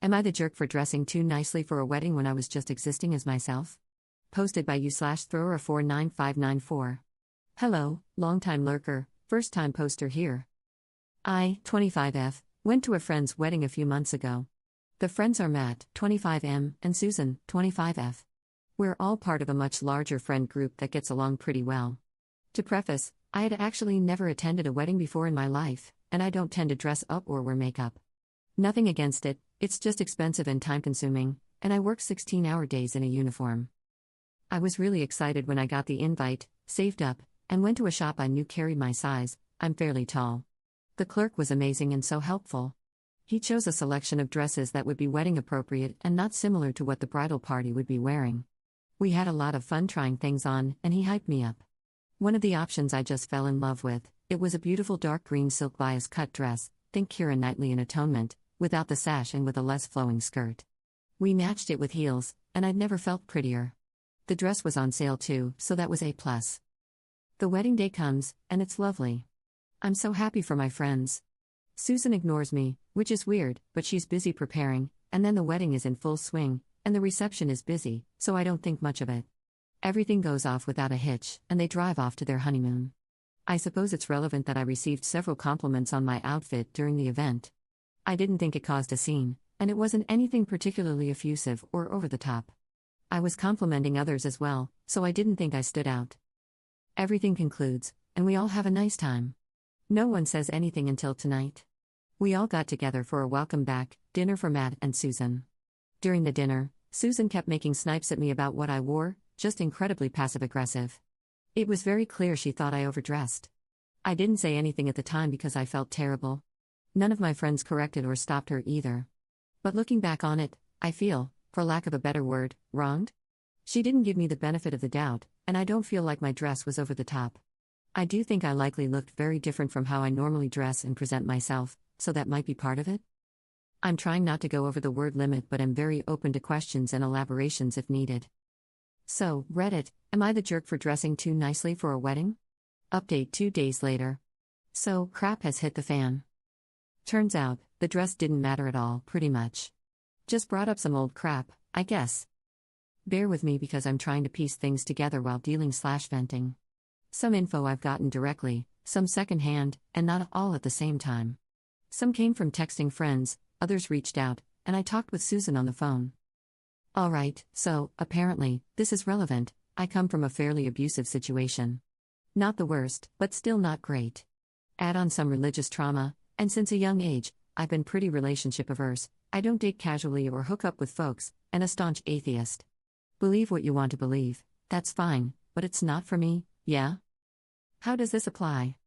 Am I the jerk for dressing too nicely for a wedding when I was just existing as myself? Posted by u/thrower49594. Hello, long-time lurker, first-time poster here. I, 25F, went to a friend's wedding a few months ago. The friends are Matt, 25M, and Susan, 25F. We're all part of a much larger friend group that gets along pretty well. To preface, I had actually never attended a wedding before in my life, and I don't tend to dress up or wear makeup. Nothing against it, it's just expensive and time-consuming, and I work 16-hour days in a uniform. I was really excited when I got the invite, saved up, and went to a shop I knew carried my size. I'm fairly tall. The clerk was amazing and so helpful. He chose a selection of dresses that would be wedding appropriate and not similar to what the bridal party would be wearing. We had a lot of fun trying things on, and he hyped me up. One of the options I just fell in love with, it was a beautiful dark green silk bias cut dress, think Keira Knightley in Atonement, without the sash and with a less flowing skirt. We matched it with heels, and I'd never felt prettier. The dress was on sale too, so that was A+. The wedding day comes, and it's lovely. I'm so happy for my friends. Susan ignores me, which is weird, but she's busy preparing, and then the wedding is in full swing, and the reception is busy, so I don't think much of it. Everything goes off without a hitch, and they drive off to their honeymoon. I suppose it's relevant that I received several compliments on my outfit during the event. I didn't think it caused a scene, and it wasn't anything particularly effusive or over the top. I was complimenting others as well, so I didn't think I stood out. Everything concludes, and we all have a nice time. No one says anything until tonight. We all got together for a welcome back dinner for Matt and Susan. During the dinner, Susan kept making snipes at me about what I wore, just incredibly passive-aggressive. It was very clear she thought I overdressed. I didn't say anything at the time because I felt terrible. None of my friends corrected or stopped her either. But looking back on it, I feel, for lack of a better word, wronged. She didn't give me the benefit of the doubt, and I don't feel like my dress was over the top. I do think I likely looked very different from how I normally dress and present myself, so that might be part of it. I'm trying not to go over the word limit, but am very open to questions and elaborations if needed. So, Reddit, am I the jerk for dressing too nicely for a wedding? Update 2 days later. So, crap has hit the fan. Turns out, the dress didn't matter at all, pretty much. Just brought up some old crap, I guess. Bear with me because I'm trying to piece things together while dealing/venting. Some info I've gotten directly, some secondhand, and not all at the same time. Some came from texting friends, others reached out, and I talked with Susan on the phone. Alright, so, apparently, this is relevant. I come from a fairly abusive situation. Not the worst, but still not great. Add on some religious trauma, and since a young age, I've been pretty relationship averse. I don't date casually or hook up with folks, and a staunch atheist. Believe what you want to believe, that's fine, but it's not for me, yeah? How does this apply?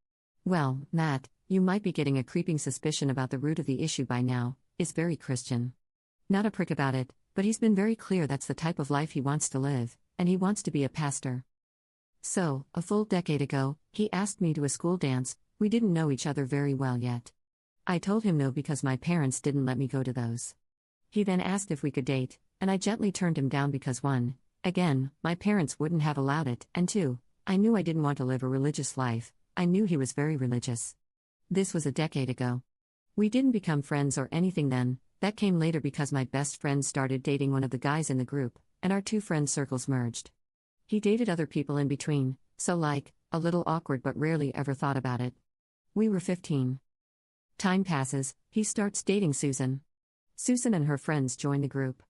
Well, Matt, you might be getting a creeping suspicion about the root of the issue by now. Is very Christian. Not a prick about it, but he's been very clear that's the type of life he wants to live, and he wants to be a pastor. So, a full decade ago, he asked me to a school dance. We didn't know each other very well yet. I told him no because my parents didn't let me go to those. He then asked if we could date, and I gently turned him down because 1, again, my parents wouldn't have allowed it, and 2, I knew I didn't want to live a religious life. I knew he was very religious. This was a decade ago. We didn't become friends or anything then. That came later because my best friend started dating one of the guys in the group, and our two friend circles merged. He dated other people in between, so a little awkward but rarely ever thought about it. We were 15. Time passes, he starts dating Susan. Susan and her friends join the group.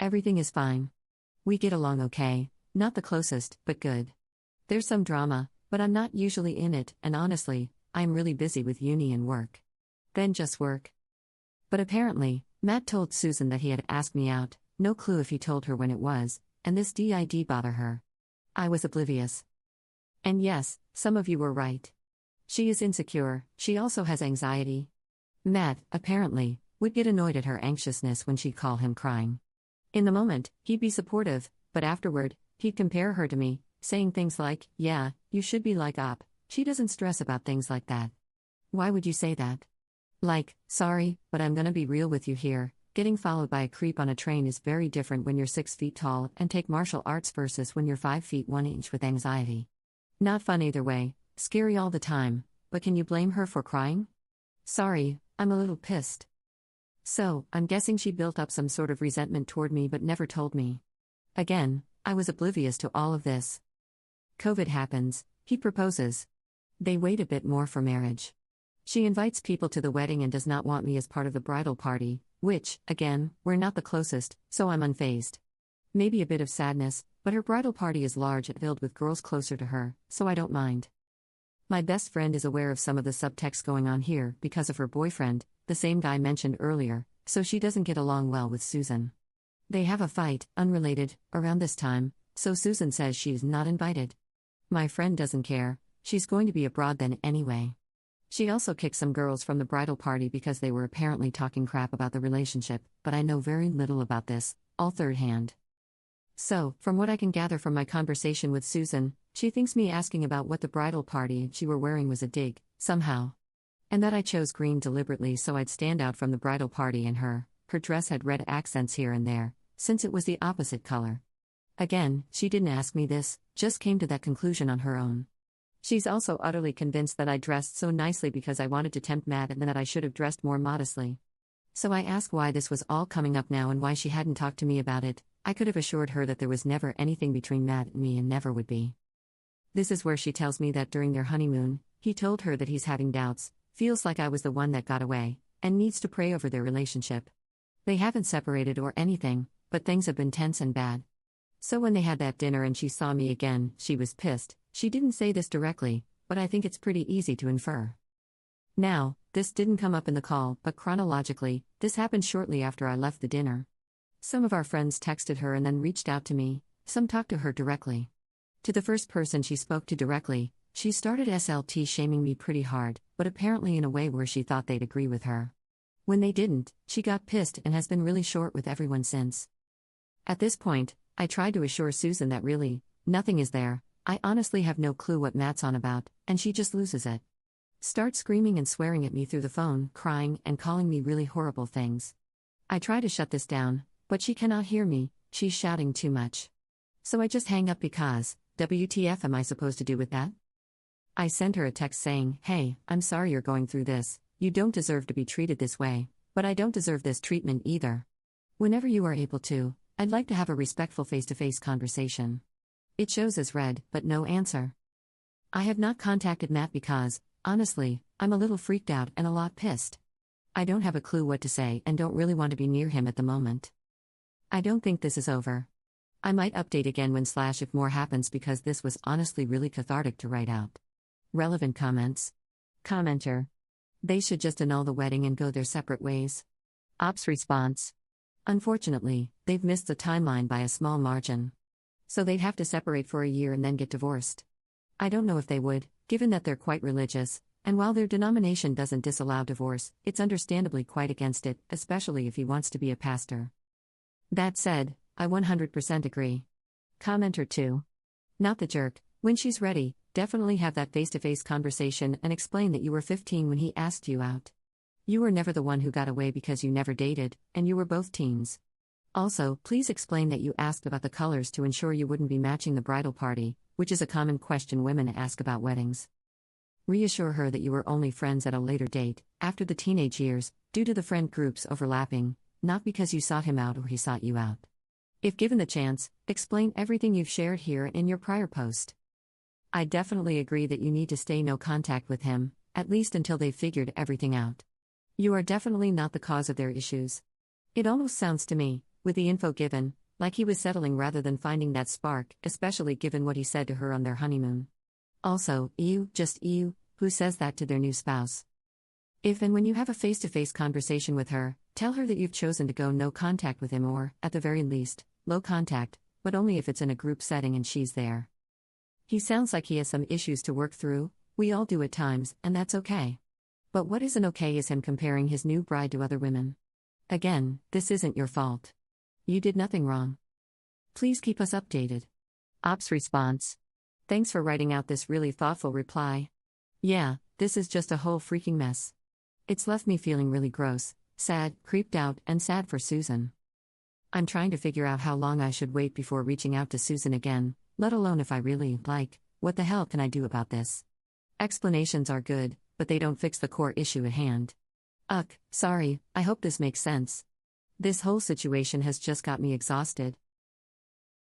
Everything is fine. We get along okay, not the closest, but good. There's some drama, but I'm not usually in it, and honestly, I'm really busy with uni and work. Then just work. But apparently, Matt told Susan that he had asked me out, no clue if he told her when it was, and this did bother her. I was oblivious. And yes, some of you were right. She is insecure, she also has anxiety. Matt, apparently, would get annoyed at her anxiousness when she'd call him crying. In the moment, he'd be supportive, but afterward, he'd compare her to me, saying things like, yeah, you should be like Op, she doesn't stress about things like that. Why would you say that? Like, sorry, but I'm gonna be real with you here, getting followed by a creep on a train is very different when you're 6 feet tall and take martial arts versus when you're 5 feet 1 inch with anxiety. Not fun either way, scary all the time, but can you blame her for crying? Sorry, I'm a little pissed. So, I'm guessing she built up some sort of resentment toward me but never told me. Again, I was oblivious to all of this. COVID happens, he proposes. They wait a bit more for marriage. She invites people to the wedding and does not want me as part of the bridal party, which, again, we're not the closest, so I'm unfazed. Maybe a bit of sadness, but her bridal party is large and filled with girls closer to her, so I don't mind. My best friend is aware of some of the subtext going on here because of her boyfriend, the same guy mentioned earlier, so she doesn't get along well with Susan. They have a fight, unrelated, around this time, so Susan says she is not invited. My friend doesn't care, she's going to be abroad then anyway. She also kicked some girls from the bridal party because they were apparently talking crap about the relationship, but I know very little about this, all third hand. So, from what I can gather from my conversation with Susan, she thinks me asking about what the bridal party she were wearing was a dig, somehow. And that I chose green deliberately so I'd stand out from the bridal party and her dress had red accents here and there, since it was the opposite color. Again, she didn't ask me this, just came to that conclusion on her own. She's also utterly convinced that I dressed so nicely because I wanted to tempt Matt and that I should have dressed more modestly. So I ask why this was all coming up now and why she hadn't talked to me about it. I could have assured her that there was never anything between Matt and me and never would be. This is where she tells me that during their honeymoon, he told her that he's having doubts, feels like I was the one that got away, and needs to pray over their relationship. They haven't separated or anything, but things have been tense and bad. So when they had that dinner and she saw me again, she was pissed. She didn't say this directly, but I think it's pretty easy to infer. Now, this didn't come up in the call, but chronologically, this happened shortly after I left the dinner. Some of our friends texted her and then reached out to me, some talked to her directly. To the first person she spoke to directly, she started SLT shaming me pretty hard, but apparently in a way where she thought they'd agree with her. When they didn't, she got pissed and has been really short with everyone since. At this point, I tried to assure Susan that really, nothing is there. I honestly have no clue what Matt's on about, and she just loses it. Starts screaming and swearing at me through the phone, crying and calling me really horrible things. I try to shut this down, but she cannot hear me, she's shouting too much. So I just hang up because, WTF am I supposed to do with that? I sent her a text saying, hey, I'm sorry you're going through this, you don't deserve to be treated this way, but I don't deserve this treatment either. Whenever you are able to, I'd like to have a respectful face-to-face conversation. It shows as read, but no answer. I have not contacted Matt because, honestly, I'm a little freaked out and a lot pissed. I don't have a clue what to say and don't really want to be near him at the moment. I don't think this is over. I might update again when / if more happens because this was honestly really cathartic to write out. Relevant comments. Commenter. They should just annul the wedding and go their separate ways. Ops response. Unfortunately, they've missed the timeline by a small margin. So they'd have to separate for a year and then get divorced. I don't know if they would, given that they're quite religious, and while their denomination doesn't disallow divorce, it's understandably quite against it, especially if he wants to be a pastor. That said, I 100% agree. Commenter 2. Not the jerk, when she's ready, definitely have that face-to-face conversation and explain that you were 15 when he asked you out. You were never the one who got away because you never dated, and you were both teens. Also, please explain that you asked about the colors to ensure you wouldn't be matching the bridal party, which is a common question women ask about weddings. Reassure her that you were only friends at a later date, after the teenage years, due to the friend groups overlapping, not because you sought him out or he sought you out. If given the chance, explain everything you've shared here in your prior post. I definitely agree that you need to stay no contact with him, at least until they've figured everything out. You are definitely not the cause of their issues. It almost sounds to me, with the info given, like he was settling rather than finding that spark, especially given what he said to her on their honeymoon. Also, just you, who says that to their new spouse. If and when you have a face-to-face conversation with her, tell her that you've chosen to go no contact with him or, at the very least, low contact, but only if it's in a group setting and she's there. He sounds like he has some issues to work through, we all do at times, and that's okay. But what isn't okay is him comparing his new bride to other women. Again, this isn't your fault. You did nothing wrong. Please keep us updated. Ops response. Thanks for writing out this really thoughtful reply. Yeah, this is just a whole freaking mess. It's left me feeling really gross, sad, creeped out, and sad for Susan. I'm trying to figure out how long I should wait before reaching out to Susan again, let alone if I really, what the hell can I do about this? Explanations are good, but they don't fix the core issue at hand. Sorry, I hope this makes sense. This whole situation has just got me exhausted.